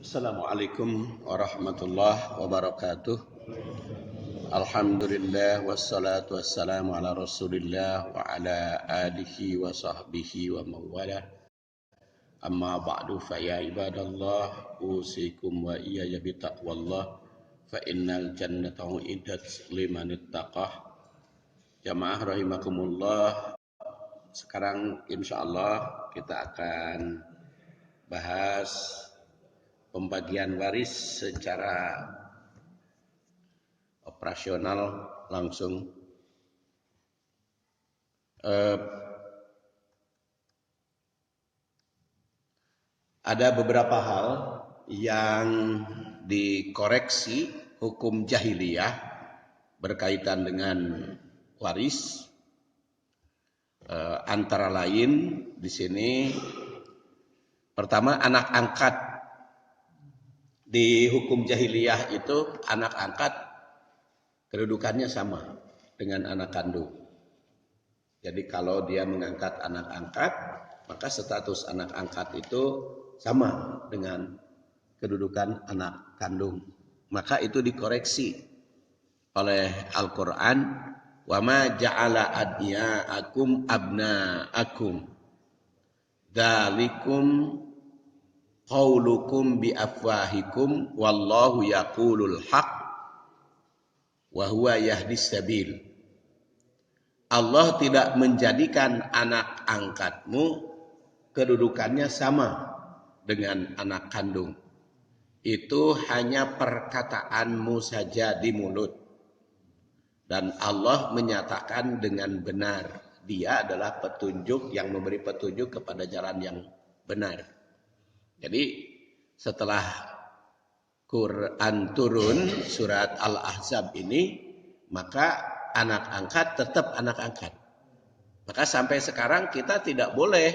Assalamualaikum warahmatullahi wabarakatuh. Alhamdulillah wassalatu wassalamu ala Rasulillah wa ala alihi wa sahbihi wa mawala. Amma ba'du fa ya ibadallah usikum wa iyaya bi taqwallah fa innal jannata uiddat liman ittaqah. Jamaah rahimakumullah. Sekarang insyaallah kita akan bahas pembagian waris secara operasional langsung. Ada beberapa hal yang dikoreksi hukum jahiliyah berkaitan dengan waris. Antara lain di sini pertama, anak angkat. Di hukum jahiliyah itu anak angkat kedudukannya sama dengan anak kandung. Jadi kalau dia mengangkat anak angkat, maka status anak angkat itu sama dengan kedudukan anak kandung. Maka itu dikoreksi oleh Al-Quran. Wa ma ja'ala adniya'akum abna'akum dzalikum qaulukum bi afwahikum wallahu yaqulul haq wa huwa yahdis sabil. Allah tidak menjadikan anak angkatmu kedudukannya sama dengan anak kandung. Itu hanya perkataanmu saja di mulut. Dan Allah menyatakan dengan benar. Dia adalah petunjuk yang memberi petunjuk kepada jalan yang benar. Jadi setelah Quran turun surat Al-Ahzab ini, maka anak angkat tetap anak angkat. Maka sampai sekarang kita tidak boleh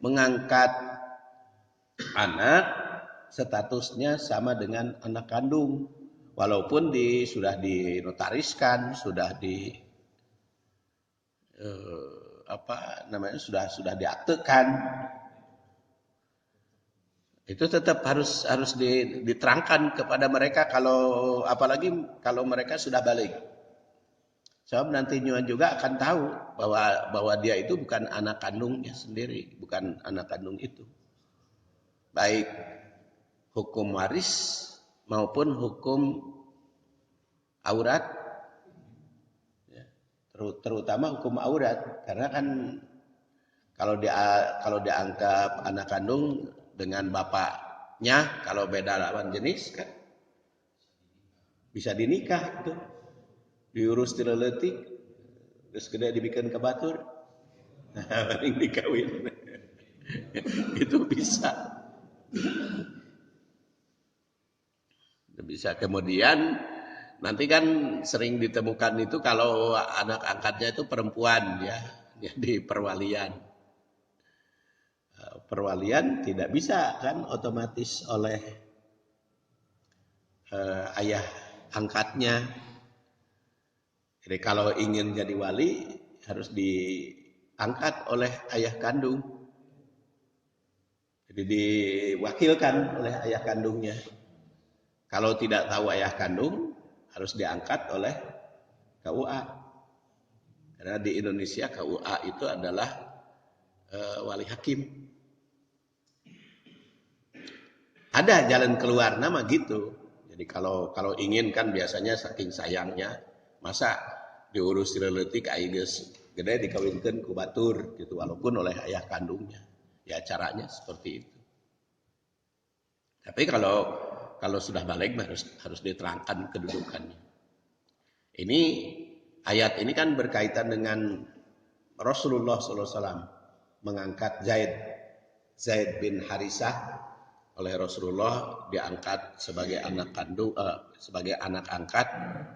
mengangkat anak statusnya sama dengan anak kandung. Walaupun sudah dinotariskan, sudah sudah diaktekan. Itu tetap harus diterangkan kepada mereka, apalagi kalau mereka sudah balik. Sebab nantinya juga akan tahu bahwa dia itu bukan anak kandungnya sendiri, bukan anak kandung itu. Baik hukum waris maupun hukum aurat, terutama hukum aurat, karena kan kalau dianggap anak kandung dengan bapaknya, kalau beda lawan jenis kan bisa dinikah itu, diurus tileletik, terus gede dibikin ke batur, paling dikawin. Itu bisa. Kemudian nanti kan sering ditemukan itu kalau anak angkatnya itu perempuan ya, jadi perwalian. Perwalian tidak bisa kan otomatis oleh ayah angkatnya. Jadi kalau ingin jadi wali harus diangkat oleh ayah kandung. Jadi diwakilkan oleh ayah kandungnya. Kalau tidak tahu ayah kandung harus diangkat oleh KUA. Karena di Indonesia KUA itu adalah wali hakim. Ada jalan keluar nama gitu. Jadi kalau ingin kan biasanya saking sayangnya, masa diurus tileletik aigis gede dikawinkan ku batur gitu, walaupun oleh ayah kandungnya. Ya caranya seperti itu. Tapi kalau sudah balik harus diterangkan kedudukannya. Ini ayat ini kan berkaitan dengan Rasulullah SAW mengangkat Zaid bin Harisah. Oleh Rasulullah diangkat sebagai anak kandung, sebagai anak angkat,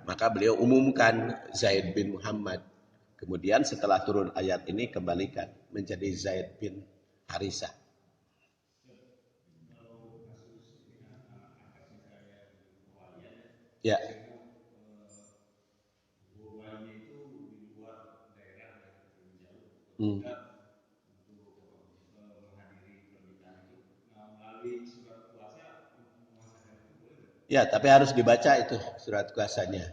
maka beliau umumkan Zaid bin Muhammad. Kemudian setelah turun ayat ini kembalikan menjadi Zaid bin Harisah. Ya. Ya, tapi harus dibaca itu surat kuasanya.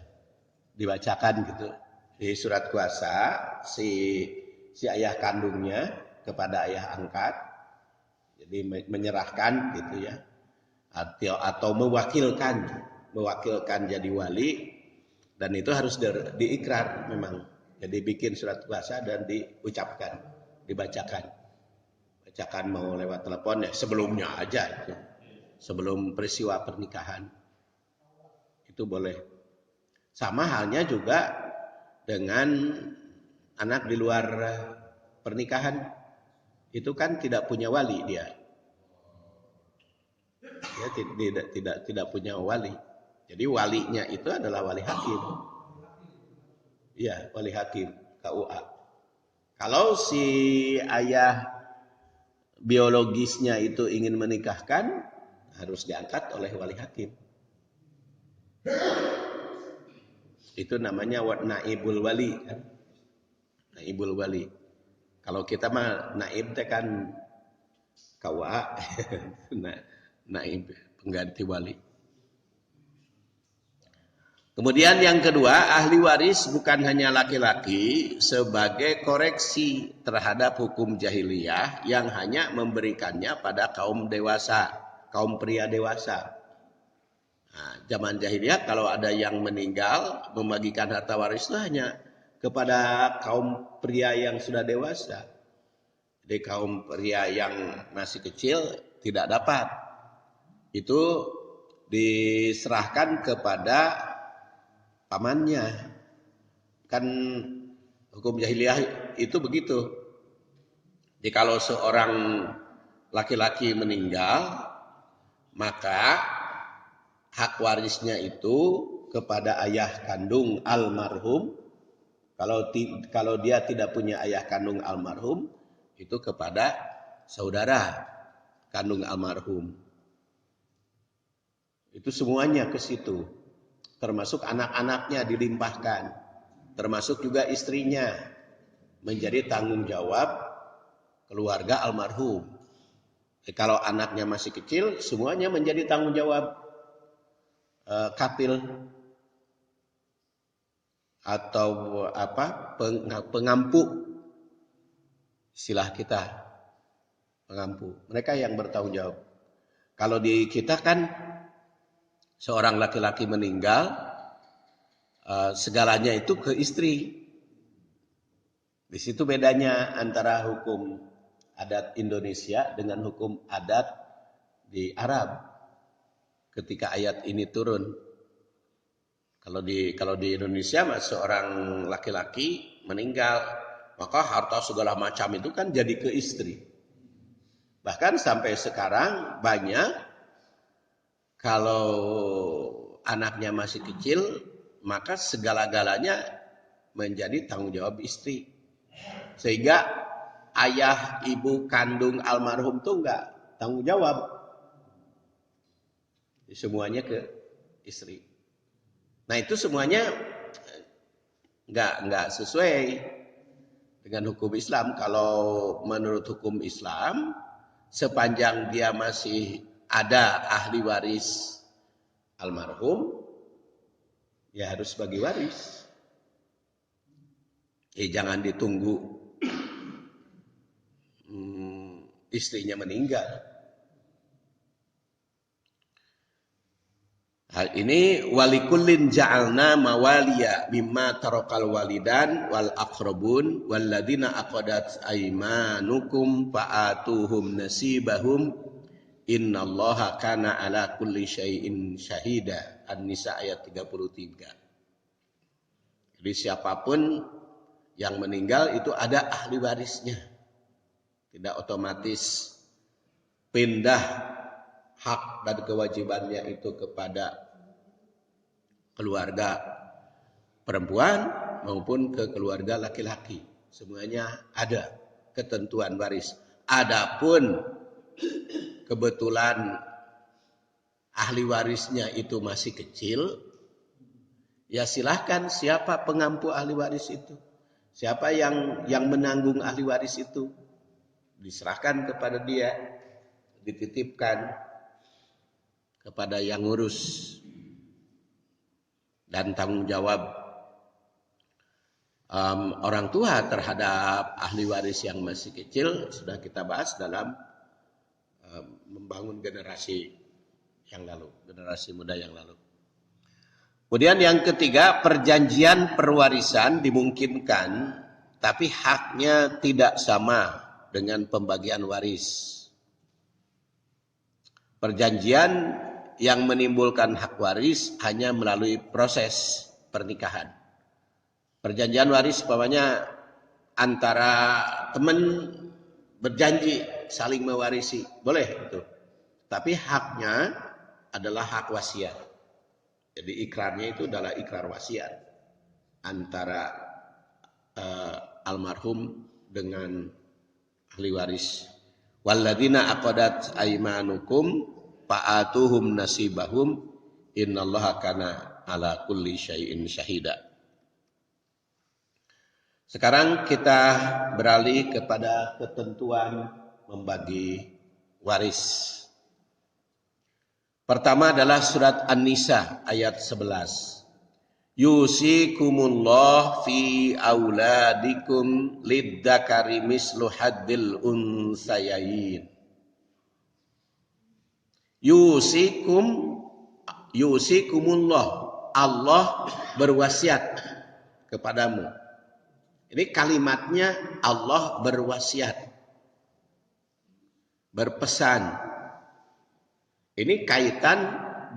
Dibacakan gitu. Di surat kuasa si ayah kandungnya kepada ayah angkat. Jadi menyerahkan gitu ya. Atau mewakilkan jadi wali, dan itu harus diikrar memang. Jadi bikin surat kuasa dan diucapkan, dibacakan. Bacakan mau lewat telepon ya sebelumnya aja itu. Sebelum peristiwa pernikahan. Itu boleh. Sama halnya juga dengan anak di luar pernikahan. Itu kan tidak punya wali dia. Dia tidak punya wali. Jadi walinya itu adalah wali hakim. Iya, wali hakim KUA. Kalau si ayah biologisnya itu ingin menikahkan, harus diangkat oleh wali hakim. Itu namanya naibul wali kan. Naibul wali. Kalau kita mah naib teh kan KUA. Naib pengganti wali. Kemudian yang kedua, ahli waris bukan hanya laki-laki sebagai koreksi terhadap hukum jahiliyah yang hanya memberikannya pada kaum dewasa, kaum pria dewasa. Nah, zaman jahiliyah kalau ada yang meninggal, membagikan harta waris itu hanya kepada kaum pria yang sudah dewasa. Jadi kaum pria yang masih kecil tidak dapat. Itu diserahkan kepada pamannya. Kan hukum jahiliyah itu begitu. Jadi kalau seorang laki-laki meninggal, maka hak warisnya itu kepada ayah kandung almarhum. Kalau dia tidak punya ayah kandung almarhum, itu kepada saudara kandung almarhum. Itu semuanya ke situ. Termasuk anak-anaknya dilimpahkan. Termasuk juga istrinya. Menjadi tanggung jawab keluarga almarhum. Kalau anaknya masih kecil, semuanya menjadi tanggung jawab kafil. Atau pengampu. Istilah kita. Pengampu. Mereka yang bertanggung jawab. Kalau di kita kan seorang laki-laki meninggal, segalanya itu ke istri. Di situ bedanya antara hukum adat Indonesia dengan hukum adat di Arab. Ketika ayat ini turun, kalau di Indonesia seorang laki-laki meninggal, maka harta segala macam itu kan jadi ke istri. Bahkan sampai sekarang banyak. Kalau anaknya masih kecil, maka segala-galanya menjadi tanggung jawab istri. Sehingga ayah, ibu kandung almarhum itu enggak tanggung jawab. Semuanya ke istri. Nah itu semuanya enggak sesuai dengan hukum Islam. Kalau menurut hukum Islam, sepanjang dia masih ada ahli waris almarhum, ya harus bagi waris. Jangan ditunggu istrinya meninggal. Hal ini walikullin ja'alna mawaliya mimma tarakal walidan wal aqrabun walladzina aqadat aymanukum fa'atuhum nasibahum innallaha kana ala kulli syai'in syahida. An-Nisa ayat 33. Jadi siapapun yang meninggal itu ada ahli warisnya. Tidak otomatis pindah hak dan kewajibannya itu kepada keluarga perempuan maupun ke keluarga laki-laki. Semuanya ada ketentuan waris. Adapun kebetulan ahli warisnya itu masih kecil, ya silahkan siapa pengampu ahli waris itu. Siapa yang menanggung ahli waris itu. Diserahkan kepada dia, dititipkan kepada yang ngurus. dan tanggung jawab orang tua terhadap ahli waris yang masih kecil sudah kita bahas dalam membangun generasi yang lalu, generasi muda yang lalu. Kemudian yang ketiga, perjanjian perwarisan dimungkinkan, tapi haknya tidak sama dengan pembagian waris. Perjanjian yang menimbulkan hak waris hanya melalui proses pernikahan. Perjanjian waris umpamanya antara teman berjanji saling mewarisi, boleh itu. Tapi haknya adalah hak wasiat. Jadi ikrarnya itu adalah ikrar wasiat antara almarhum dengan ahli waris. Walladzina aqadat aymanukum fa'atuhum nasibahum innallaha kana ala kulli syai'in syahida. Sekarang kita beralih kepada ketentuan membagi waris. Pertama adalah surat An-Nisa ayat 11. Yusikumullah fi auladikum lidzakari mislu haddil unsayain. Yusikumullah, Allah berwasiat kepadamu. Ini kalimatnya Allah berwasiat, berpesan. Ini kaitan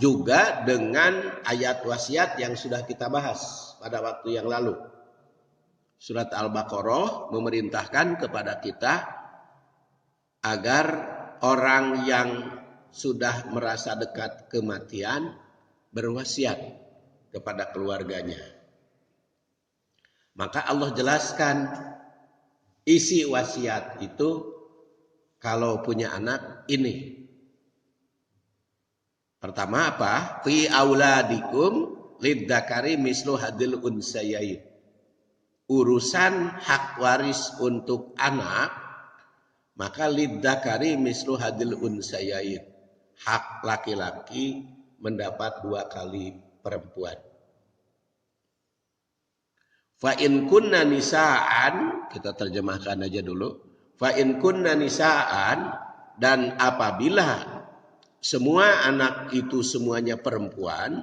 juga dengan ayat wasiat yang sudah kita bahas pada waktu yang lalu. Surat Al-Baqarah memerintahkan kepada kita agar orang yang sudah merasa dekat kematian berwasiat kepada keluarganya. Maka Allah jelaskan isi wasiat itu kalau punya anak ini. Pertama apa? Fi auladikum lidzakari mislu hadil unsayain. Urusan hak waris untuk anak, maka lidzakari mislu hadil unsayain. Hak laki-laki mendapat 2 kali perempuan. Fa in kunna nisaan, kita terjemahkan aja dulu. Fa in kunna nisaan, dan apabila semua anak itu semuanya perempuan,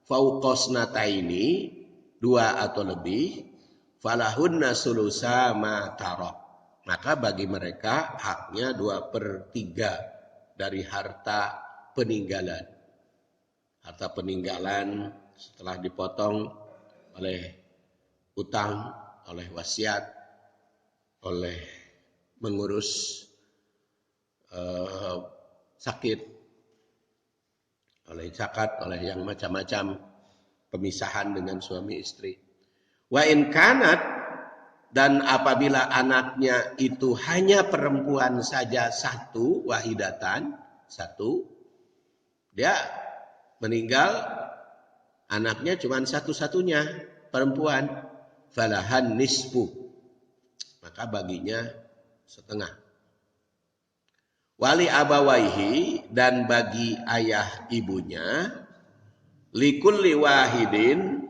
fauqosnataini, 2 atau lebih, falahunna sulusa ma tarak. Maka bagi mereka haknya 2/3 dari harta peninggalan. Harta peninggalan setelah dipotong oleh utang, oleh wasiat, oleh mengurus sakit, oleh zakat, oleh yang macam-macam, pemisahan dengan suami istri. Wa in kanat, dan apabila anaknya itu hanya perempuan saja, 1 wahidatan, 1, dia meninggal, anaknya cuma satu-satunya perempuan, falahan nisfu, maka baginya setengah. Wali abawaihi, dan bagi ayah ibunya, likulli wahidin,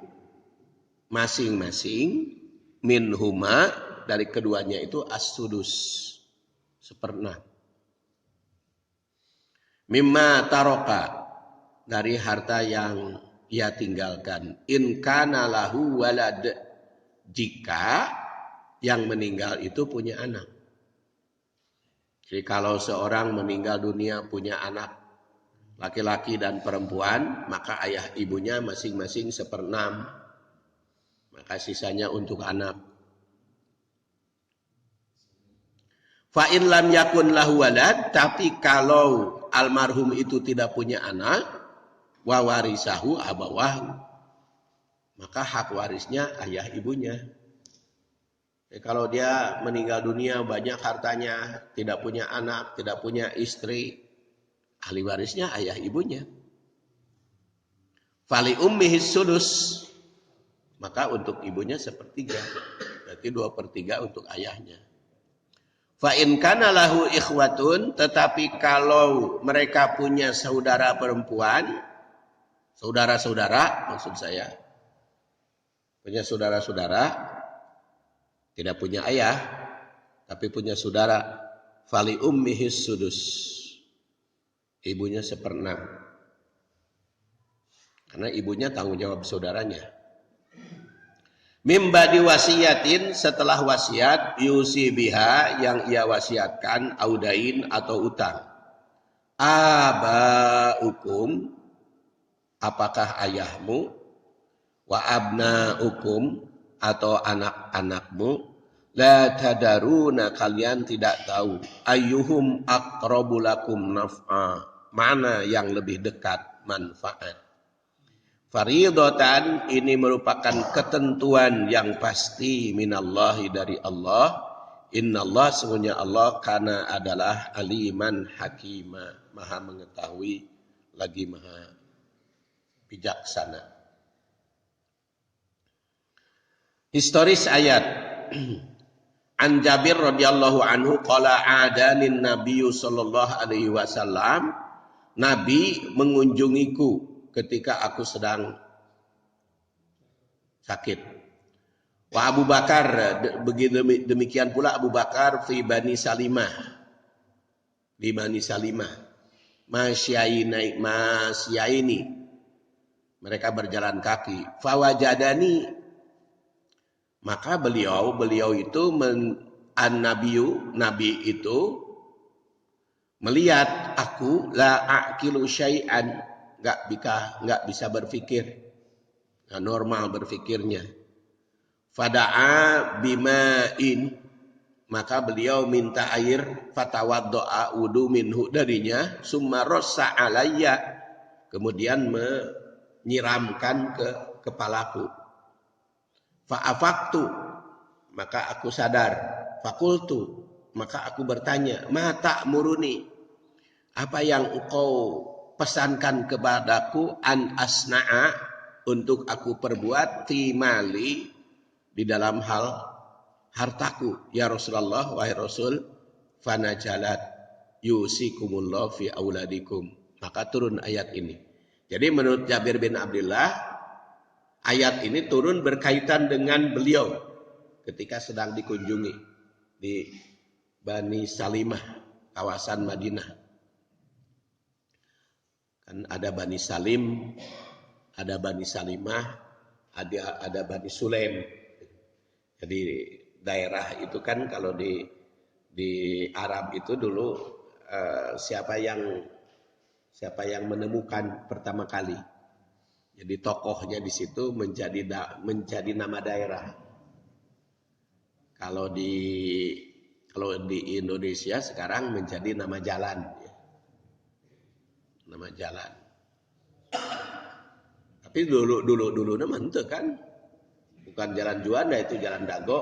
masing-masing, minhuma, dari keduanya itu as-sudus, 1/6. Mimma taroka, dari harta yang ia tinggalkan. In kana lahu walad, jika yang meninggal itu punya anak. Jadi kalau seorang meninggal dunia punya anak laki-laki dan perempuan, maka ayah ibunya masing-masing 1/6. Maka sisanya untuk anak. Fa in lam yakun lahu walad, tapi kalau almarhum itu tidak punya anak, wa warisahu abawahu, maka hak warisnya ayah ibunya. Kalau dia meninggal dunia banyak hartanya, tidak punya anak, tidak punya istri, ahli warisnya ayah ibunya. Fali ummihi sudus, maka untuk ibunya 1/3, berarti 2/3 untuk ayahnya. Fa in kana lahu ikhwatun, tetapi kalau mereka punya saudara perempuan, saudara-saudara maksud saya, punya saudara-saudara, tidak punya ayah, tapi punya saudara. Fali ummihis sudus, ibunya 1/6, karena ibunya tanggung jawab saudaranya. Mimba diwasiatin, setelah wasiat, yusi biha, yang ia wasiatkan, audain atau utang. Abaukum, apakah ayahmu, wa abnaukum, atau anak-anakmu, la tadaruna, kalian tidak tahu, ayyuhum aqrabu lakum naf'a, mana yang lebih dekat manfaat. Faridatan, ini merupakan ketentuan yang pasti minallahi, dari Allah. Innallah, sesungguhnya Allah, kana adalah aliman hakima, maha mengetahui lagi maha bijaksana. Historis ayat. An Jabir radhiyallahu anhu qala adanin nabiyyu sallallahu alaihi wasallam, Nabi mengunjungiku ketika aku sedang sakit. Wa Abu Bakar, demikian pula Abu Bakar fi Bani Salimah, di Bani Salimah. Masyaini, mereka berjalan kaki. Fawajadani, maka beliau itu Nabi itu melihat aku la aqilu syai'an, enggak bisa berpikir, enggak normal berpikirnya. Fada'a bima'in, maka beliau minta air, fatawaddo'a, wudu minhu, darinya, summa rossa alayya, kemudian menyiramkan ke kepalaku. Fa'afaktu, maka aku sadar. Fakultu, maka aku bertanya, ma ta'muruni, apa yang engkau pesankan kepadaku, an asna'a, untuk aku perbuat, fi mali, di dalam hal hartaku, ya Rasulullah, wahai Rasul. Fanajalat yusikumullah fi auladikum, maka turun ayat ini. Jadi menurut Jabir bin Abdullah, ayat ini turun berkaitan dengan beliau ketika sedang dikunjungi di Bani Salimah, kawasan Madinah. Kan ada Bani Salim, ada Bani Salimah, ada Bani Sulaim. Jadi daerah itu kan kalau di Arab itu dulu siapa yang menemukan pertama kali. Jadi tokohnya di situ menjadi nama daerah. Kalau di Indonesia sekarang menjadi nama jalan. Nama jalan. Tapi dulu namanya itu kan bukan Jalan Juanda, itu Jalan Dago.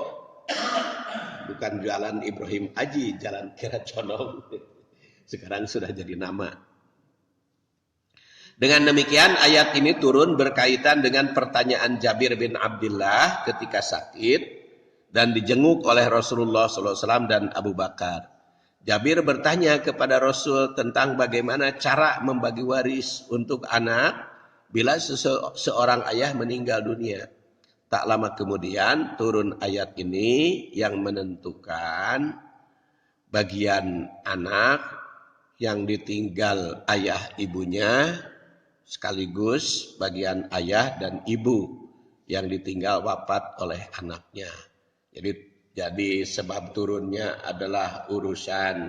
Bukan Jalan Ibrahim Aji, Jalan Kiraconong. Sekarang sudah jadi nama. Dengan demikian ayat ini turun berkaitan dengan pertanyaan Jabir bin Abdullah ketika sakit dan dijenguk oleh Rasulullah SAW dan Abu Bakar. Jabir bertanya kepada Rasul tentang bagaimana cara membagi waris untuk anak bila seorang ayah meninggal dunia. Tak lama kemudian turun ayat ini yang menentukan bagian anak yang ditinggal ayah ibunya, sekaligus bagian ayah dan ibu yang ditinggal wafat oleh anaknya. Jadi sebab turunnya adalah urusan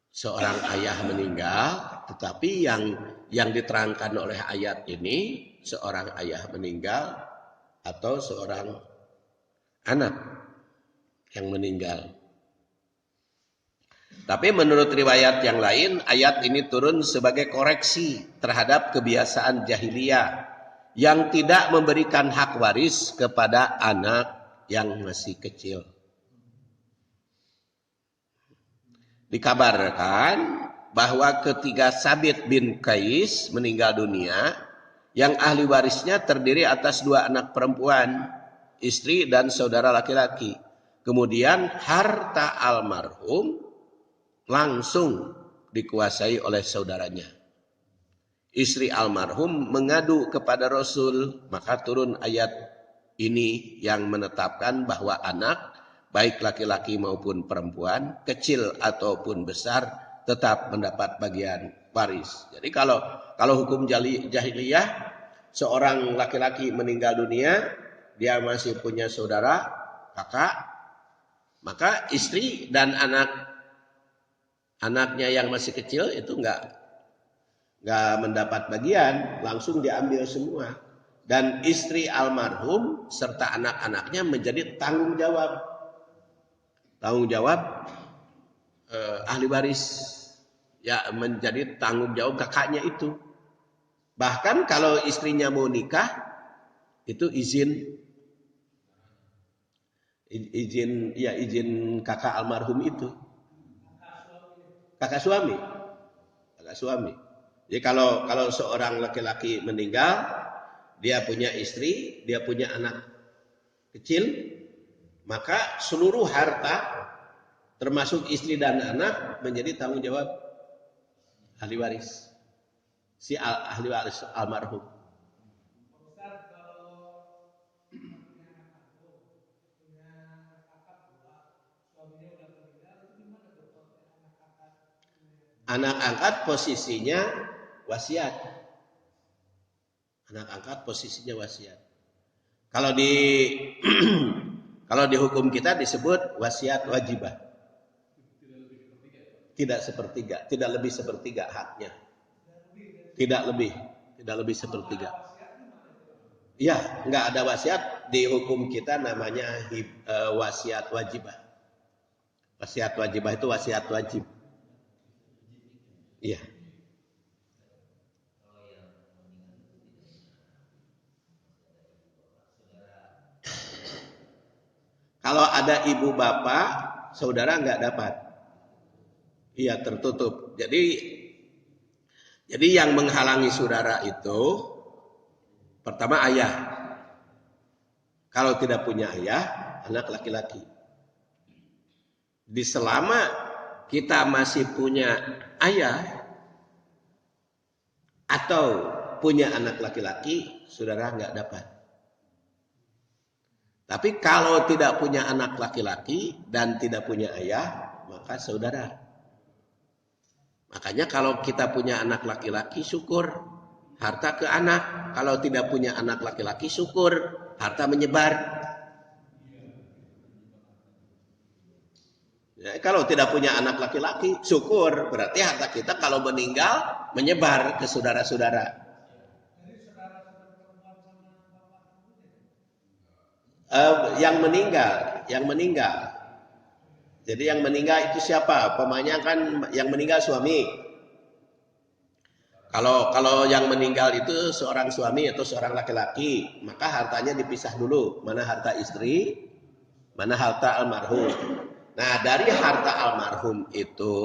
seorang ayah meninggal, tetapi yang diterangkan oleh ayat ini seorang ayah meninggal atau seorang anak yang meninggal. Tapi menurut riwayat yang lain, ayat ini turun sebagai koreksi terhadap kebiasaan jahiliyah yang tidak memberikan hak waris kepada anak yang masih kecil. Dikabarkan bahwa ketika Sabit bin Qais meninggal dunia, yang ahli warisnya terdiri atas 2 anak perempuan, istri dan saudara laki-laki. Kemudian harta almarhum langsung dikuasai oleh saudaranya. istri almarhum mengadu kepada Rasul, maka turun ayat ini yang menetapkan bahwa anak, baik laki-laki maupun perempuan, kecil ataupun besar, tetap mendapat bagian waris. Jadi kalau hukum jahiliyah, seorang laki-laki meninggal dunia, dia masih punya saudara, kakak, maka istri dan anaknya yang masih kecil itu enggak mendapat bagian, langsung diambil semua. Dan istri almarhum serta anak-anaknya menjadi tanggung jawab ahli waris, ya, menjadi tanggung jawab kakaknya itu. Bahkan kalau istrinya mau nikah, itu izin kakak almarhum itu, kakak suami. Jadi kalau seorang laki-laki meninggal, dia punya istri, dia punya anak kecil, maka seluruh harta termasuk istri dan anak menjadi tanggung jawab ahli waris, ahli waris almarhum. Anak angkat posisinya wasiat. Kalau di hukum kita disebut wasiat wajibah. Tidak lebih sepertiga haknya. Tidak lebih sepertiga. Ya, enggak ada wasiat di hukum kita, namanya wasiat wajibah. Wasiat wajibah itu wasiat wajib. Iya. Kalau ada ibu bapak, saudara nggak dapat. Iya, tertutup. Jadi yang menghalangi saudara itu pertama ayah. Kalau tidak punya ayah, anak laki-laki. Di selama kita masih punya ayah atau punya anak laki-laki, saudara nggak dapat. Tapi kalau tidak punya anak laki-laki dan tidak punya ayah, maka saudara. Makanya kalau kita punya anak laki-laki, syukur, harta ke anak. Kalau tidak punya anak laki-laki, syukur, harta menyebar. Ya, kalau tidak punya anak laki-laki, syukur, berarti harta kita kalau meninggal menyebar ke saudara-saudara. Yang meninggal. Jadi yang meninggal itu siapa? Pemanya kan yang meninggal suami. Kalau yang meninggal itu seorang suami atau seorang laki-laki, maka hartanya dipisah dulu. Mana harta istri, mana harta almarhum. Nah, dari harta almarhum itu,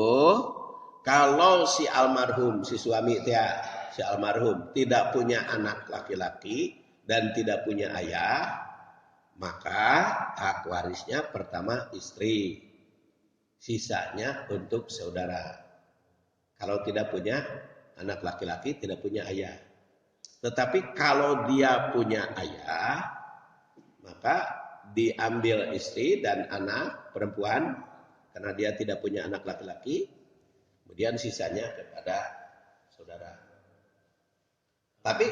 kalau si suami si almarhum tidak punya anak laki-laki dan tidak punya ayah, maka hak warisnya pertama istri, sisanya untuk saudara. Kalau tidak punya anak laki-laki, tidak punya ayah. Tetapi kalau dia punya ayah, maka diambil istri dan anak perempuan, karena dia tidak punya anak laki-laki, kemudian sisanya kepada saudara. Tapi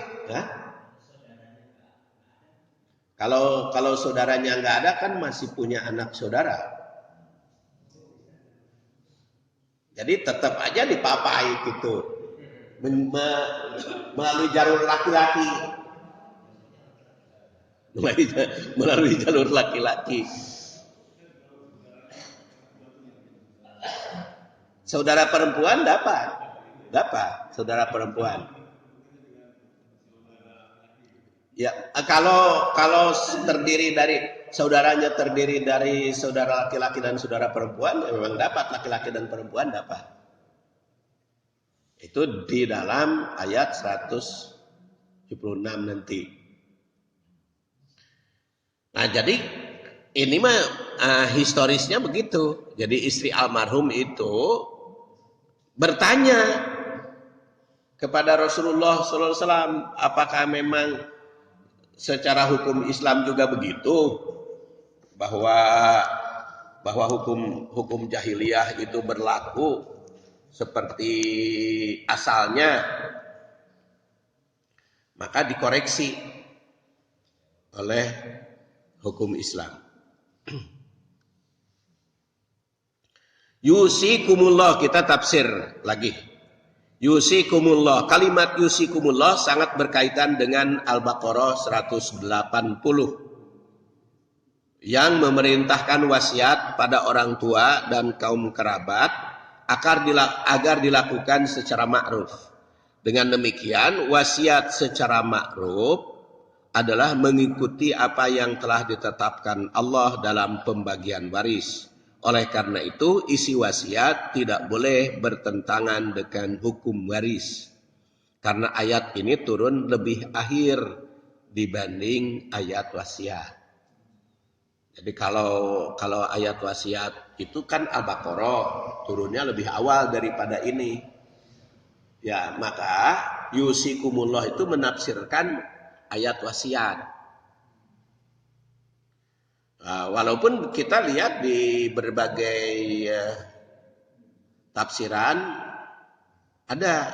kalau saudaranya nggak ada, kan masih punya anak saudara. Jadi tetap aja dipapai gitu, melalui jalur laki-laki. Melalui jalur laki-laki. Saudara perempuan dapat saudara perempuan. Ya, kalau terdiri dari saudaranya terdiri dari saudara laki-laki dan saudara perempuan, ya memang dapat, laki-laki dan perempuan dapat. Itu di dalam ayat 176 nanti. Nah, jadi ini mah historisnya begitu. Jadi istri almarhum itu bertanya kepada Rasulullah sallallahu alaihi wasallam, apakah memang secara hukum Islam juga begitu, bahwa hukum jahiliyah itu berlaku seperti asalnya, maka dikoreksi oleh hukum Islam. Yusikumullah, kita tafsir lagi. Yusikumullah, kalimat yusikumullah sangat berkaitan dengan Al-Baqarah 180 yang memerintahkan wasiat pada orang tua dan kaum kerabat agar dilakukan secara ma'ruf. Dengan demikian, wasiat secara ma'ruf adalah mengikuti apa yang telah ditetapkan Allah dalam pembagian waris. Oleh karena itu, isi wasiat tidak boleh bertentangan dengan hukum waris. Karena ayat ini turun lebih akhir dibanding ayat wasiat. Jadi kalau ayat wasiat itu kan Al-Baqarah, turunnya lebih awal daripada ini. Ya, maka yusikumullah itu menafsirkan ayat wasiat. Walaupun kita lihat di berbagai tafsiran ada,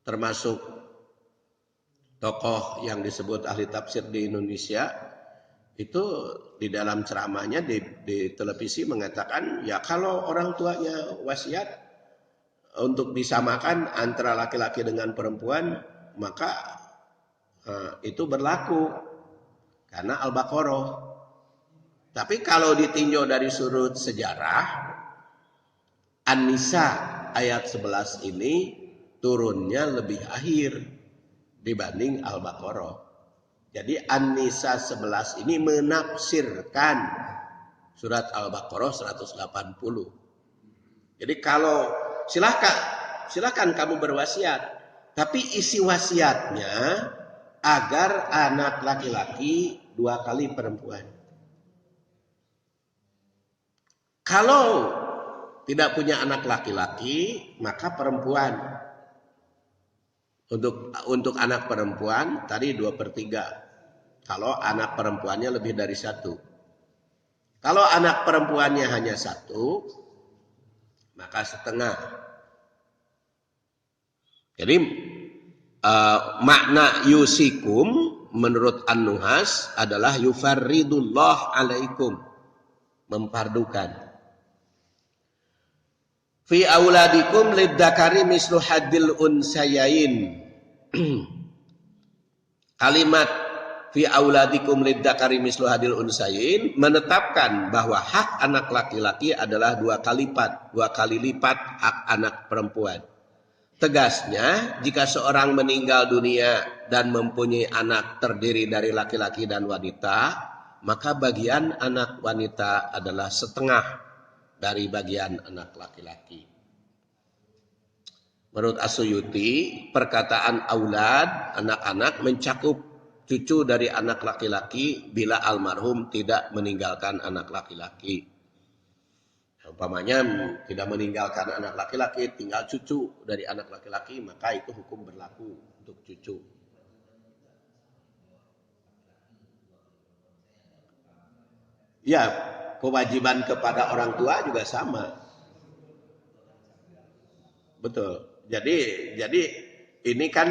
termasuk tokoh yang disebut ahli tafsir di Indonesia, itu di dalam ceramahnya di televisi mengatakan, ya kalau orang tuanya wasiat untuk disamakan antara laki-laki dengan perempuan, maka itu berlaku karena Al-Baqarah. Tapi kalau ditinjau dari sudut sejarah, An-Nisa ayat 11 ini turunnya lebih akhir dibanding Al-Baqarah. Jadi An-Nisa 11 ini menafsirkan surat Al-Baqarah 180. Jadi kalau silakan kamu berwasiat, tapi isi wasiatnya agar anak laki-laki 2 kali perempuan. Kalau tidak punya anak laki-laki, maka perempuan. Untuk anak perempuan tadi 2/3. Kalau anak perempuannya lebih dari 1. Kalau anak perempuannya hanya 1, maka setengah. Jadi makna yusikum menurut An-Nuhas adalah yufarridullah alaikum, mempardukan. Fi auladikum lidzakari mislu haddil unsayain. Kalimat fi auladikum lidzakari mislu haddil unsayain menetapkan bahwa hak anak laki-laki adalah 2 kali lipat hak anak perempuan. Tegasnya, jika seorang meninggal dunia dan mempunyai anak terdiri dari laki-laki dan wanita, maka bagian anak wanita adalah setengah dari bagian anak laki-laki. Menurut As-Suyuti, perkataan aulad, anak-anak, mencakup cucu dari anak laki-laki bila almarhum tidak meninggalkan anak laki-laki. Umpamanya tidak meninggalkan anak laki-laki, tinggal cucu dari anak laki-laki, maka itu hukum berlaku untuk cucu. Ya, kewajiban kepada orang tua juga sama. Betul. Jadi ini kan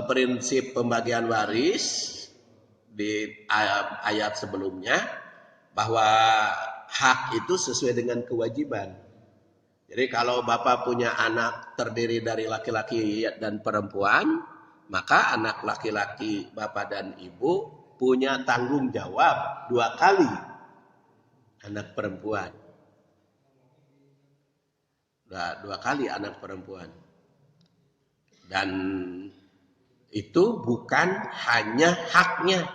prinsip pembagian waris di ayat sebelumnya, bahwa hak itu sesuai dengan kewajiban. Jadi kalau bapak punya anak terdiri dari laki-laki dan perempuan, maka anak laki-laki bapak dan ibu punya tanggung jawab 2 kali anak perempuan. 2 kali anak perempuan. Dan itu bukan hanya haknya.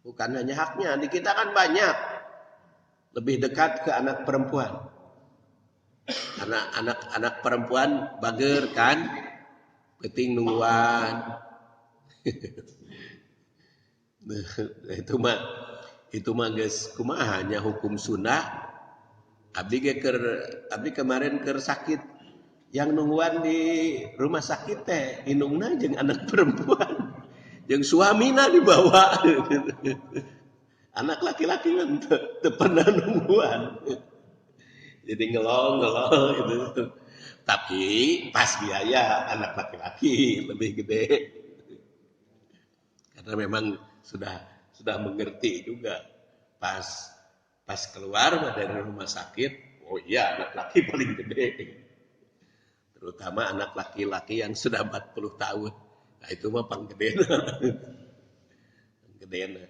Bukan hanya haknya. Di kita kan banyak lebih dekat ke anak perempuan. Karena anak perempuan bager kan, penting nungguan. itu mah geus kumaha nya hukum sunnah. Abdi kemarin keur sakit Yang nungguan di rumah sakit teh indungna jeung anak perempuan jeung suamina dibawa. Anak laki-laki kan teu pernah nungguan. Jadi ngelong gitu. Tapi pas biaya anak laki-laki lebih gede. Karena memang sudah mengerti juga. Pas keluar dari rumah sakit, oh iya anak laki paling gede. Terutama anak laki-laki yang sudah 40 tahun. Nah itu mah panggedena. Panggedena.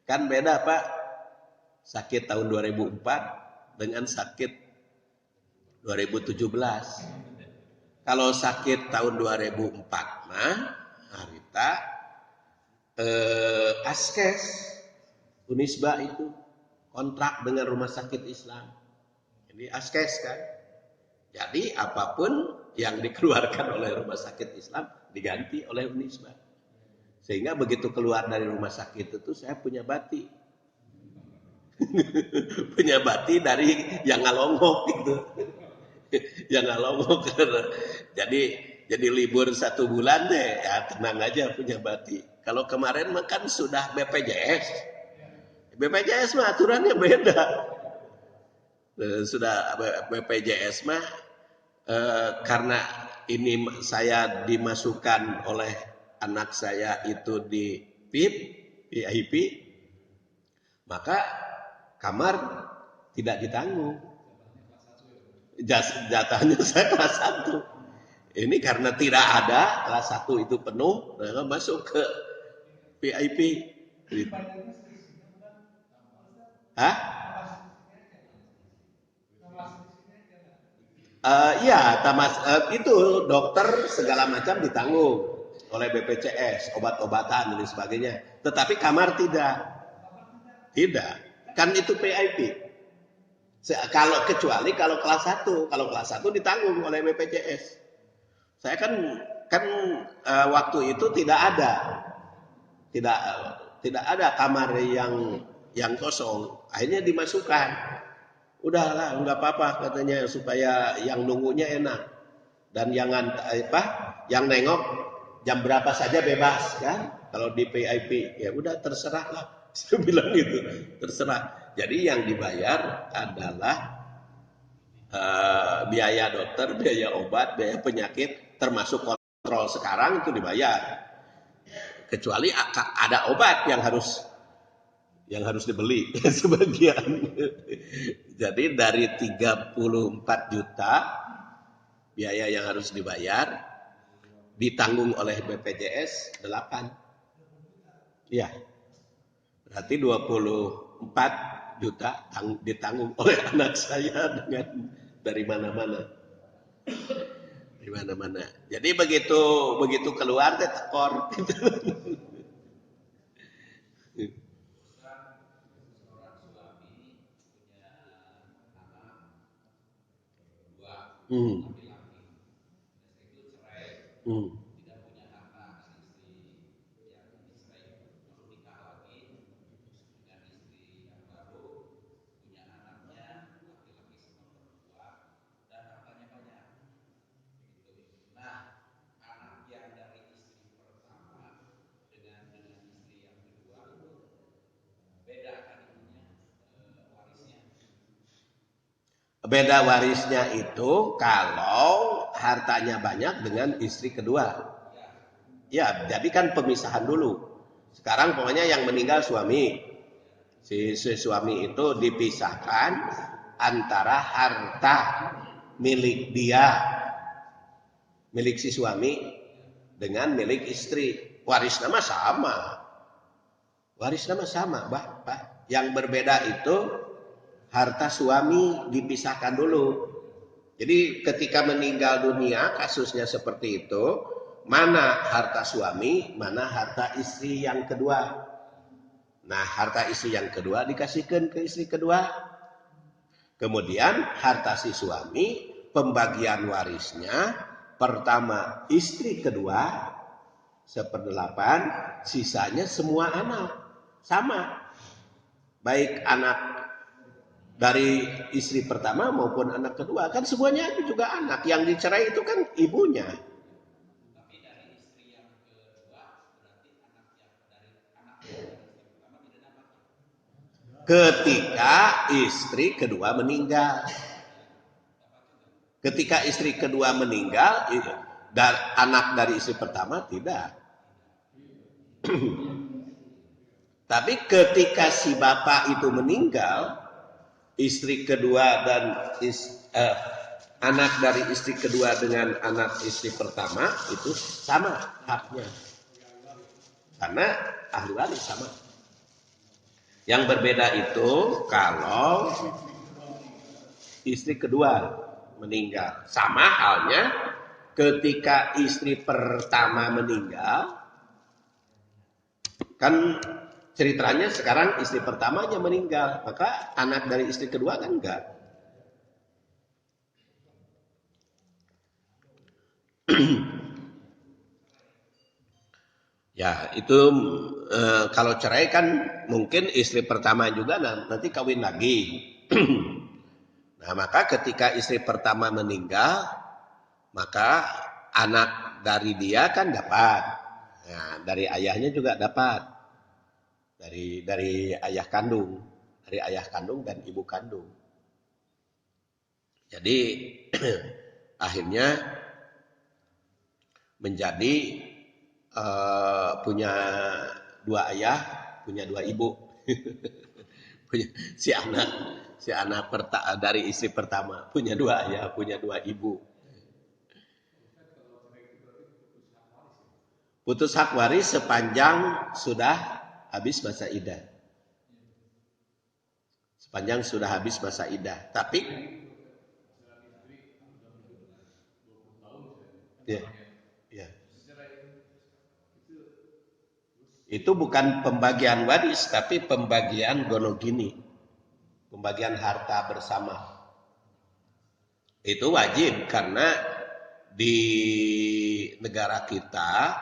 Kan beda Pak, sakit tahun 2004 dengan sakit 2017. Kalau sakit tahun 2004 mah harita Askes Unisba itu kontrak dengan rumah sakit Islam. Jadi Askes kan. Jadi apapun yang dikeluarkan oleh rumah sakit Islam diganti oleh Unisba. Sehingga begitu keluar dari rumah sakit itu saya punya batik. Punya batik dari yang ngalongok gitu. Yang ngalongok. Jadi libur 1 bulan deh, ya tenang aja punya batik. Kalau kemarin kan sudah BPJS. BPJS mah aturannya beda. Sudah BPJS mah karena ini saya dimasukkan oleh anak saya itu di VIP, maka kamar tidak ditanggung. Jatahnya saya kelas 1. Ini karena tidak ada kelas 1 itu penuh, nah masuk ke VIP. Hah? Iya, itu dokter segala macam ditanggung oleh BPJS, obat-obatan dan sebagainya. Tetapi kamar tidak, kan itu VIP. Kecuali kalau kelas 1, kalau kelas 1 ditanggung oleh BPJS. Saya kan waktu itu tidak ada kamar yang kosong. Akhirnya dimasukkan. Udahlah, nggak apa-apa katanya supaya yang nunggunya enak dan yang nengok jam berapa saja bebas kan. Kalau di VIP ya udah terserah lah. Saya bilang gitu, terserah. Jadi yang dibayar adalah biaya dokter, biaya obat, biaya penyakit, termasuk kontrol sekarang itu dibayar. Kecuali ada obat yang harus dibeli sebagian. Jadi dari 34 juta biaya yang harus dibayar ditanggung oleh BPJS 8. Ya. Berarti 24 juta ditanggung oleh anak saya dengan dari mana-mana. Dari mana-mana. Jadi begitu keluar teh tekor gitu. Hmm. Beda warisnya itu kalau hartanya banyak dengan istri kedua. Ya, jadi kan pemisahan dulu. Sekarang pokoknya yang meninggal suami. Si suami itu dipisahkan antara harta milik dia, milik si suami dengan milik istri. Waris nama sama. Waris nama sama, Pak. Yang berbeda itu harta suami dipisahkan dulu. Jadi ketika meninggal dunia kasusnya seperti itu, mana harta suami, mana harta istri yang kedua. Nah, harta istri yang kedua dikasihkan ke istri kedua. Kemudian harta si suami, pembagian warisnya, pertama istri kedua 1/8, sisanya semua anak. Sama. Baik anak dari istri pertama maupun anak kedua, kan semuanya juga anak. Yang dicerai itu kan ibunya. Ketika istri kedua meninggal. Ketika istri kedua meninggal, anak dari istri pertama tidak. Tapi ketika si bapak itu meninggal, istri kedua dan anak dari istri kedua dengan anak istri pertama itu sama haknya. Karena ahli waris sama. Yang berbeda itu kalau istri kedua meninggal. Sama halnya ketika istri pertama meninggal, kan ceritanya sekarang istri pertamanya meninggal, maka anak dari istri kedua kan enggak. Ya, itu kalau cerai kan mungkin istri pertama juga nanti kawin lagi. Nah, maka ketika istri pertama meninggal, maka anak dari dia kan dapat. Nah, dari ayahnya juga dapat. Dari ayah kandung, dan ibu kandung. Jadi akhirnya menjadi punya dua ayah, punya dua ibu. si anak dari istri pertama punya dua ayah, punya dua ibu. Putus hak waris sepanjang sudah habis masa iddah. Sepanjang sudah habis masa iddah. Tapi ya. Itu bukan pembagian waris, tapi pembagian gonogini. Pembagian harta bersama. Itu wajib karena di negara kita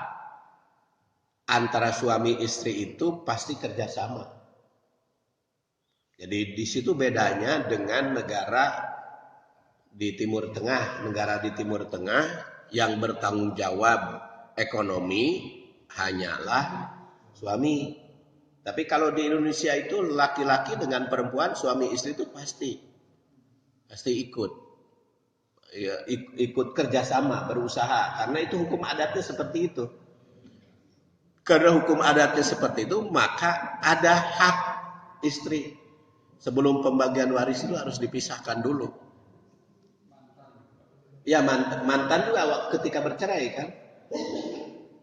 antara suami istri itu pasti kerjasama. Jadi di situ bedanya dengan negara di Timur Tengah. Negara di Timur Tengah yang bertanggung jawab ekonomi hanyalah suami. Tapi kalau di Indonesia itu laki-laki dengan perempuan, suami istri itu pasti ikut. Ya, ikut kerjasama, berusaha. Karena itu hukum adatnya seperti itu. Karena hukum adatnya seperti itu, maka ada hak istri. Sebelum pembagian waris itu harus dipisahkan dulu. Ya, mantan juga ketika bercerai kan.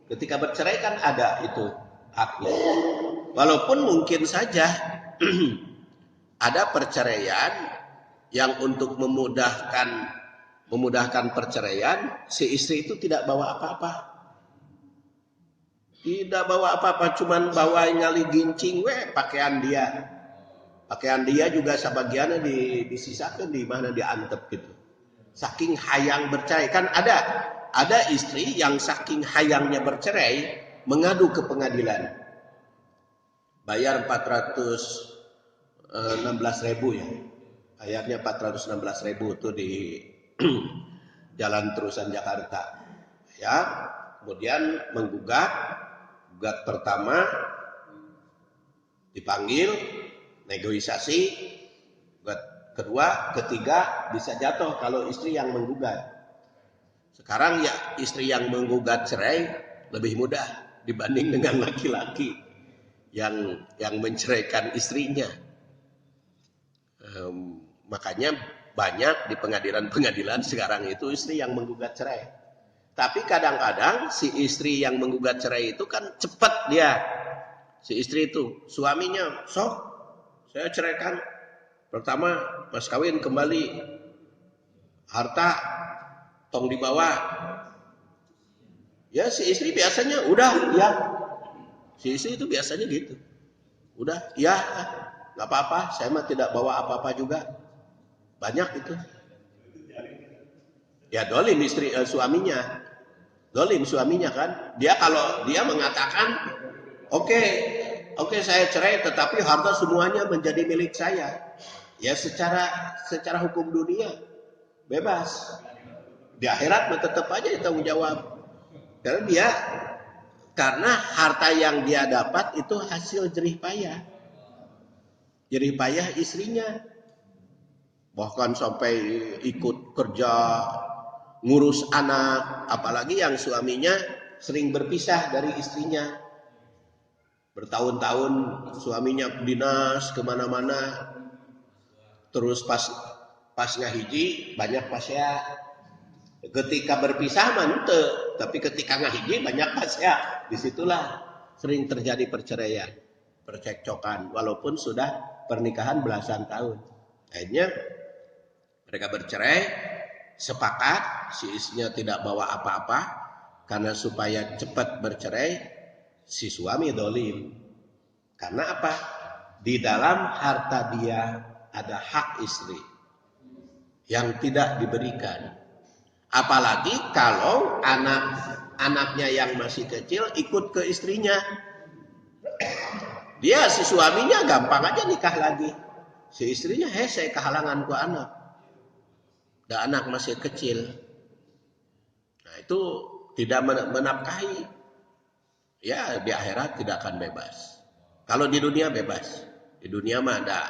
Ketika bercerai kan ada itu haknya. Walaupun mungkin saja ada perceraian yang untuk memudahkan perceraian, si istri itu tidak bawa apa-apa. Tidak bawa apa-apa, cuman bawa nyali gincing pakaian dia. Pakaian dia juga sebagiannya disisakan di mana diantep gitu. Saking hayang bercerai, kan ada istri yang saking hayangnya bercerai mengadu ke pengadilan. Bayar 416.000 ya. Bayarnya 416.000 itu di Jalan Terusan Jakarta. Ya, kemudian gugat pertama dipanggil, negosiasi, gugat kedua, ketiga bisa jatuh kalau istri yang menggugat. Sekarang ya istri yang menggugat cerai lebih mudah dibanding dengan laki-laki yang menceraikan istrinya. Makanya banyak di pengadilan sekarang itu istri yang menggugat cerai. Tapi kadang-kadang si istri yang menggugat cerai itu kan cepat dia. Si istri itu, suaminya, sok saya ceraikan. Pertama, mas kawin kembali, harta tong dibawa. Ya si istri biasanya udah ya. Si istri itu biasanya gitu. Udah, ya, nggak apa-apa. Saya mah tidak bawa apa-apa juga. Banyak itu. Ya dolim suaminya. Dolim suaminya kan. Dia kalau dia mengatakan, oke, saya cerai, tetapi harta semuanya menjadi milik saya. Ya secara hukum dunia bebas. Di akhirat tetap aja ditanggung jawab. Karena harta yang dia dapat itu hasil jerih payah. Jerih payah istrinya. Bahkan sampai ikut kerja, ngurus anak, apalagi yang suaminya sering berpisah dari istrinya. Bertahun-tahun suaminya dinas kemana-mana. Terus pas ngahiji banyak pasya. Ketika berpisah mantep, tapi ketika ngahiji banyak pasya. Disitulah sering terjadi perceraian, percekcokan, walaupun sudah pernikahan belasan tahun. Akhirnya mereka bercerai, sepakat si istrinya tidak bawa apa-apa, karena supaya cepat bercerai, si suami dolim. Karena apa? Di dalam harta dia ada hak istri yang tidak diberikan. Apalagi kalau anaknya yang masih kecil ikut ke istrinya. Dia si suaminya gampang aja nikah lagi. Si istrinya saya kehalangan ku anak. Dan anak masih kecil. Nah itu tidak menafkahi. Ya di akhirat tidak akan bebas. Kalau di dunia bebas. Di dunia mah ada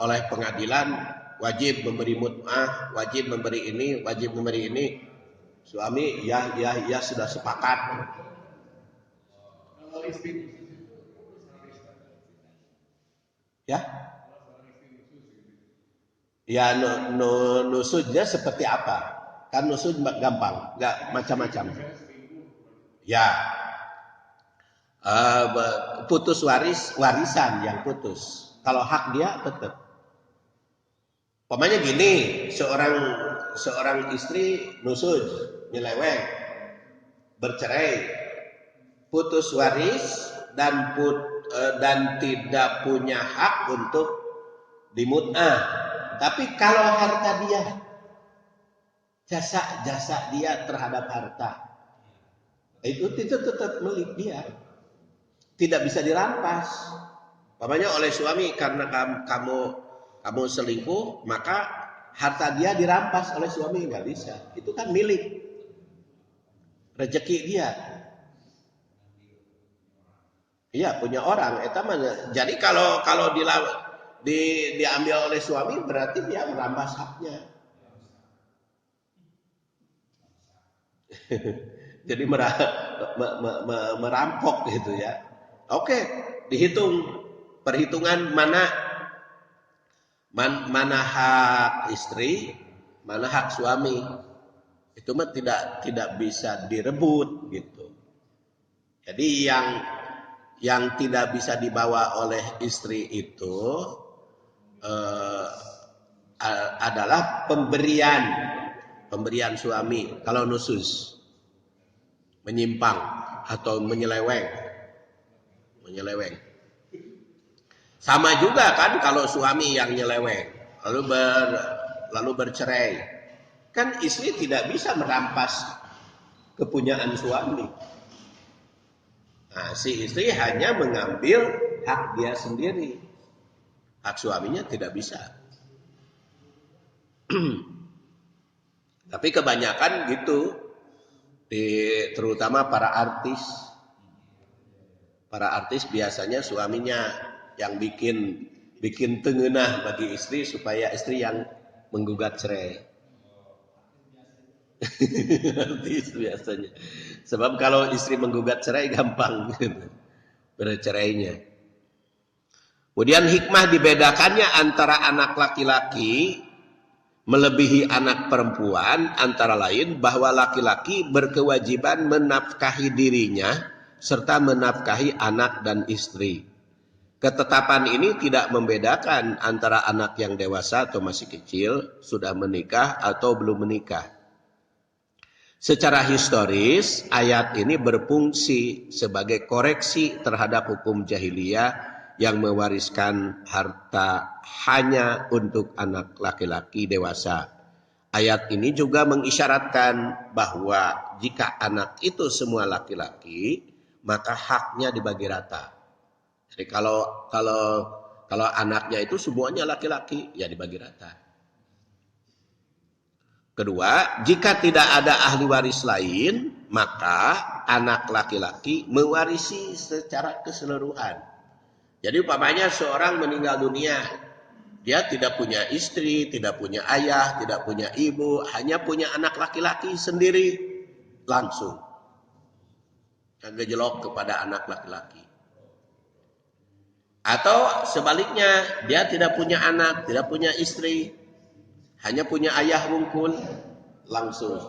oleh pengadilan wajib memberi mut'ah, wajib memberi ini, wajib memberi ini. Suami ya sudah sepakat. Ya. Ya nusujnya seperti apa? Kan nusuj gampang, enggak macam-macam. Ya. Putus warisan yang putus. Kalau hak dia tetap. Pokoknya gini, seorang istri nusuj, nyeleweng, bercerai, putus waris dan tidak punya hak untuk dimut'ah. Tapi kalau harta dia, jasa dia terhadap harta, itu tetap milik dia, tidak bisa dirampas. Pokoknya oleh suami karena kamu selingkuh, maka harta dia dirampas oleh suami, nggak bisa. Itu kan milik, rezeki dia. Iya punya orang. Jadi kalau diambil oleh suami berarti dia merampas haknya. Jadi merampok gitu ya. Oke, dihitung perhitungan mana hak istri, mana hak suami. Itu mah tidak bisa direbut gitu. Jadi yang tidak bisa dibawa oleh istri itu adalah pemberian suami. Kalau nusus, menyimpang atau menyeleweng. Sama juga kan kalau suami yang nyeleweng lalu bercerai, kan istri tidak bisa merampas kepunyaan suami. Nah, si istri hanya mengambil hak dia sendiri, hak suaminya tidak bisa. Tapi kebanyakan gitu, terutama para artis biasanya suaminya yang bikin tengenah bagi istri supaya istri yang menggugat cerai. Artis biasanya. Sebab kalau istri menggugat cerai gampang bercerainya. Kemudian hikmah dibedakannya antara anak laki-laki melebihi anak perempuan antara lain bahwa laki-laki berkewajiban menafkahi dirinya serta menafkahi anak dan istri. Ketetapan ini tidak membedakan antara anak yang dewasa atau masih kecil, sudah menikah atau belum menikah. Secara historis, ayat ini berfungsi sebagai koreksi terhadap hukum jahiliyah yang mewariskan harta hanya untuk anak laki-laki dewasa. Ayat ini juga mengisyaratkan bahwa jika anak itu semua laki-laki, maka haknya dibagi rata. Jadi kalau kalau anaknya itu semuanya laki-laki, ya dibagi rata. Kedua, jika tidak ada ahli waris lain, maka anak laki-laki mewarisi secara keseluruhan. Jadi umpamanya seorang meninggal dunia, dia tidak punya istri, tidak punya ayah, tidak punya ibu, hanya punya anak laki-laki sendiri, langsung ngejelok kepada anak laki-laki. Atau sebaliknya, dia tidak punya anak, tidak punya istri, hanya punya ayah wungkul, langsung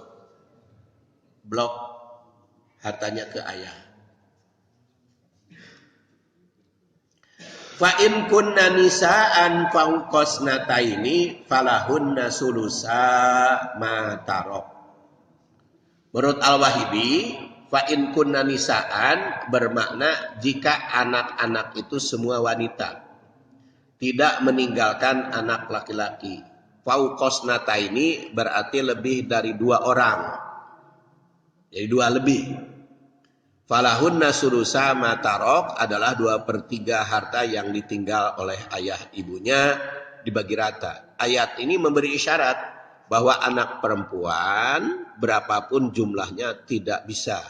blok hartanya ke ayah. Fa in kunna nisaan fauqasnataini falahunna sulusa ma tarok. Menurut Al-Wahibi, fa in kunna nisaan bermakna jika anak-anak itu semua wanita, tidak meninggalkan anak laki-laki. Fauqasnataini berarti lebih dari 2 orang. Jadi 2 lebih. Falahunna sulusa ma tarok adalah 2/3 harta yang ditinggal oleh ayah ibunya dibagi rata. Ayat ini memberi isyarat bahwa anak perempuan berapapun jumlahnya tidak bisa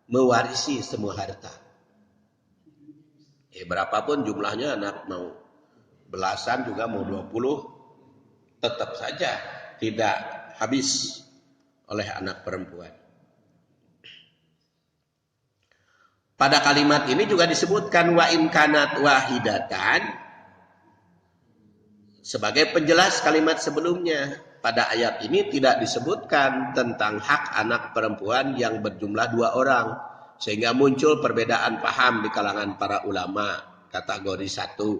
mewarisi semua harta. Berapapun jumlahnya, anak mau belasan juga mau 20, tetap saja tidak habis oleh anak perempuan. Pada kalimat ini juga disebutkan wa in kanat wahidatan sebagai penjelas kalimat sebelumnya. Pada ayat ini tidak disebutkan tentang hak anak perempuan yang berjumlah 2 orang. Sehingga muncul perbedaan paham di kalangan para ulama. Kategori 1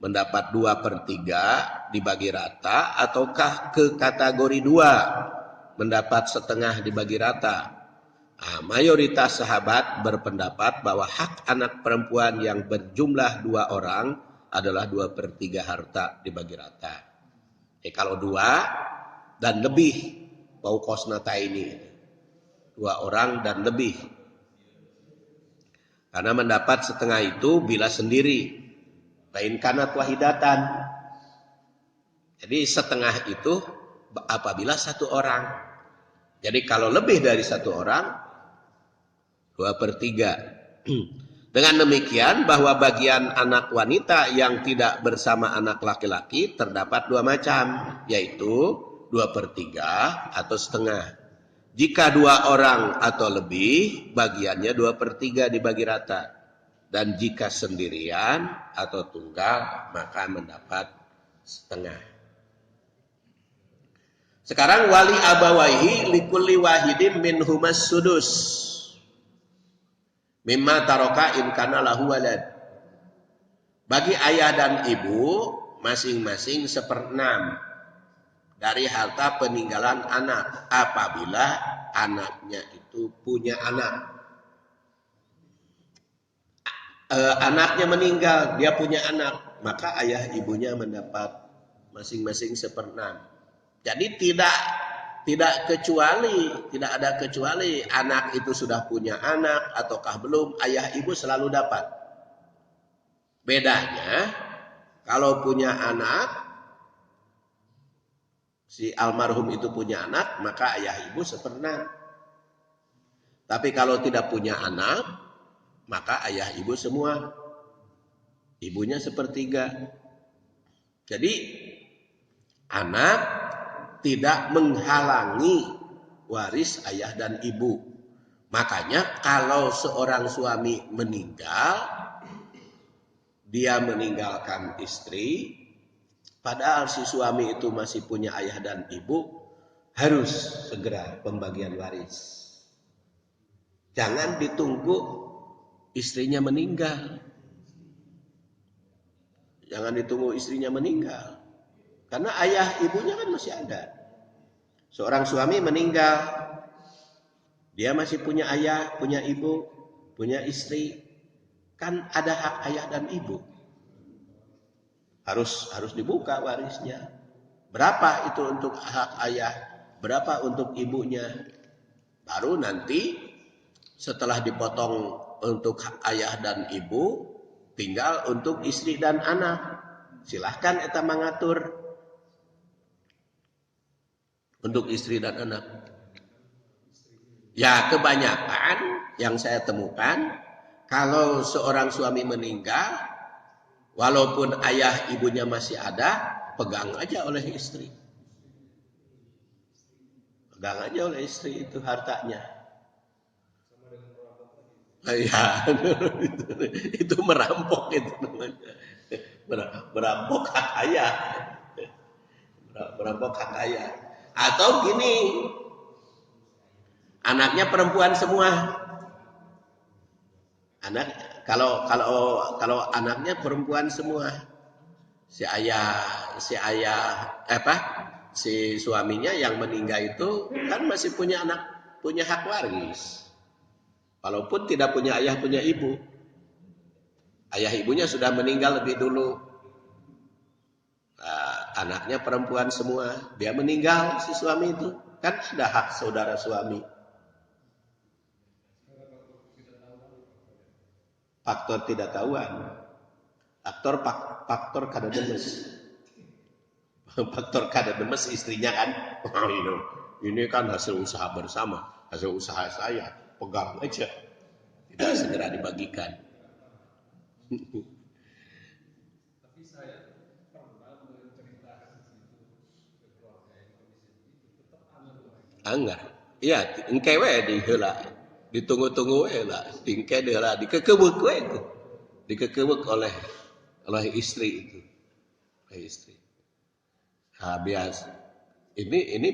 mendapat 2/3 dibagi rata, ataukah ke kategori 2 mendapat setengah dibagi rata. Mayoritas sahabat berpendapat bahwa hak anak perempuan yang berjumlah 2 orang adalah 2/3 harta dibagi rata. Kalau 2 dan lebih, fauqasnataini, 2 orang dan lebih. Karena mendapat setengah itu bila sendiri. Lain kanat wahidatan. Jadi setengah itu apabila 1 orang. Jadi kalau lebih dari 1 orang, 2/3. Dengan demikian bahwa bagian anak wanita yang tidak bersama anak laki-laki terdapat 2 macam, yaitu 2/3 atau setengah. Jika 2 orang atau lebih, bagiannya 2/3 dibagi rata. Dan jika sendirian atau tunggal, maka mendapat setengah. Sekarang wali abawaihi likulli wahidin minhumas sudus mimma taroka in kana lahu walad. Bagi ayah dan ibu masing-masing 1/6 dari harta peninggalan anak apabila anaknya itu punya anak. Anaknya meninggal, dia punya anak, maka ayah ibunya mendapat masing-masing 1/6. Jadi tidak ada kecuali anak itu sudah punya anak ataukah belum, ayah ibu selalu dapat. Bedanya kalau punya anak, si almarhum itu punya anak, maka ayah ibu 1/6. Tapi kalau tidak punya anak, maka ayah ibu semua, ibunya 1/3. Jadi anak tidak menghalangi waris ayah dan ibu. Makanya kalau seorang suami meninggal, dia meninggalkan istri, padahal si suami itu masih punya ayah dan ibu, harus segera pembagian waris. Jangan ditunggu istrinya meninggal. Jangan ditunggu istrinya meninggal. Karena ayah ibunya kan masih ada. Seorang suami meninggal, dia masih punya ayah, punya ibu, punya istri. Kan ada hak ayah dan ibu. Harus dibuka warisnya. Berapa itu untuk hak ayah, berapa untuk ibunya. Baru nanti setelah dipotong untuk hak ayah dan ibu, tinggal untuk istri dan anak. Silahkan eta mengatur untuk istri dan anak. Ya, kebanyakan yang saya temukan, kalau seorang suami meninggal, walaupun ayah ibunya masih ada, pegang aja oleh istri. Pegang aja oleh istri itu hartanya. Ya, itu merampok itu namanya. Merampok hak ayah. Merampok hak ayah. Atau gini, anaknya perempuan semua. Anak kalau anaknya perempuan semua, si suaminya yang meninggal itu kan masih punya anak, punya hak waris. Walaupun tidak punya ayah, punya ibu. Ayah ibunya sudah meninggal lebih dulu. Anaknya perempuan semua. Dia meninggal si suami itu. Kan sudah hak saudara suami. Faktor tidak tahuan. Faktor kada demes. Faktor kada demes istrinya kan. Ini kan hasil usaha bersama. Hasil usaha saya. Pegang aja. Tidak segera dibagikan. Tapi saya pernah menceritakan ke keluarga yang kondisi itu tetap anggar. Iya, engke we diheula. Ditunggu-tunggu we lah. Tingke deula dikekebek we itu. Dikekebek oleh istri itu. Oleh istri. Nah, biasa. Ini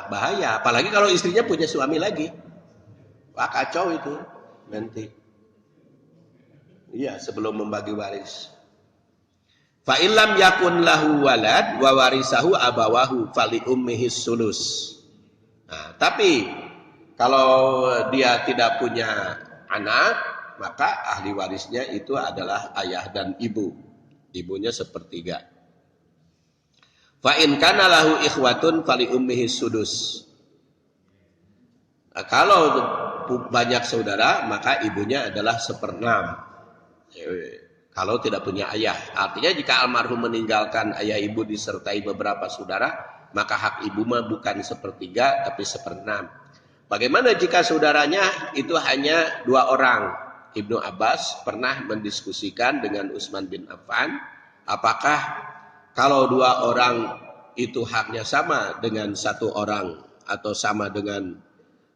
bahaya. Apalagi kalau istrinya punya suami lagi. Wah, kacau itu nanti. Iya, sebelum membagi waris. Fa illam yakun lahu walad wa warisahu abawahu fali ummihi sulus. Nah, tapi kalau dia tidak punya anak, maka ahli warisnya itu adalah ayah dan ibu. Ibunya sepertiga. Fa in kana lahu ikhwatun fali ummihi sudus. Nah, kalau banyak saudara, maka ibunya adalah 1/6. Kalau tidak punya ayah. Artinya jika almarhum meninggalkan ayah ibu disertai beberapa saudara, maka hak ibu mah bukan 1/3 tapi 1/6. Bagaimana jika saudaranya itu hanya 2 orang? Ibnu Abbas pernah mendiskusikan dengan Utsman bin Affan, apakah kalau 2 orang itu haknya sama dengan 1 orang atau sama dengan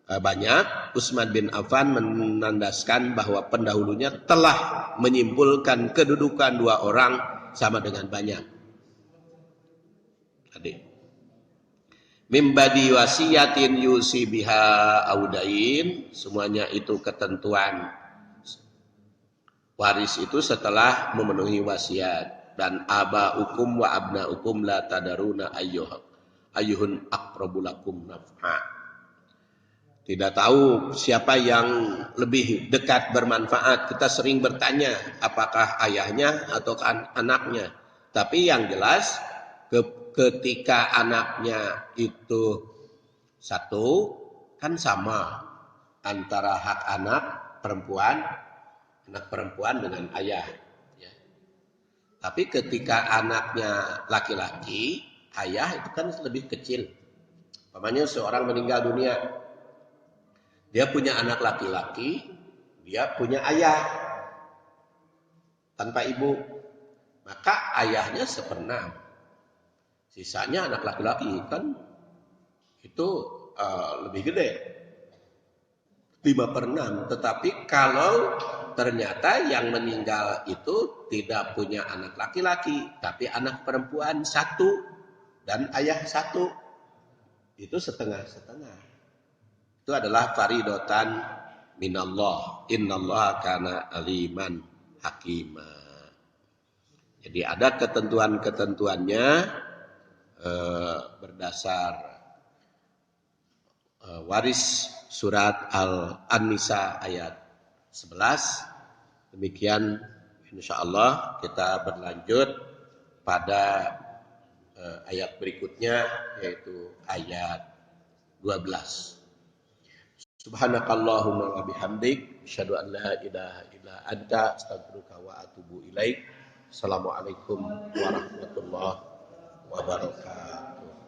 banyak? Utsman bin Affan menandaskan bahwa pendahulunya telah menyimpulkan kedudukan 2 orang sama dengan banyak. Tadi mimbadi wasiyatin yusi biha audain, semuanya itu ketentuan waris itu setelah memenuhi wasiat. Dan aba ukum wa abna ukum la tadaruna ayyuhun aqrabu lakum naf'a. Tidak tahu siapa yang lebih dekat bermanfaat. Kita sering bertanya apakah ayahnya atau anaknya. Tapi yang jelas ketika anaknya itu 1, kan sama antara hak anak perempuan dengan ayah. Ya. Tapi ketika anaknya laki-laki, ayah itu kan lebih kecil. Umpamanya seorang meninggal dunia, dia punya anak laki-laki, dia punya ayah tanpa ibu. Maka ayahnya 1/6. Sisanya anak laki-laki kan itu lebih gede. 5/6. Tetapi kalau ternyata yang meninggal itu tidak punya anak laki-laki, tapi anak perempuan 1 dan ayah 1, itu setengah-setengah. Itu adalah faridotan minallah. Innallaha kana aliman hakima. Jadi ada ketentuan-ketentuannya berdasar waris surat An-Nisa ayat 11. Demikian insyaallah kita berlanjut pada ayat berikutnya, yaitu ayat 12. Subhanakallahumma wa bihamdik, asyhadu an la ilaha illa anta, astaghfiruka wa atubu ilaik. Assalamualaikum warahmatullahi wabarakatuh.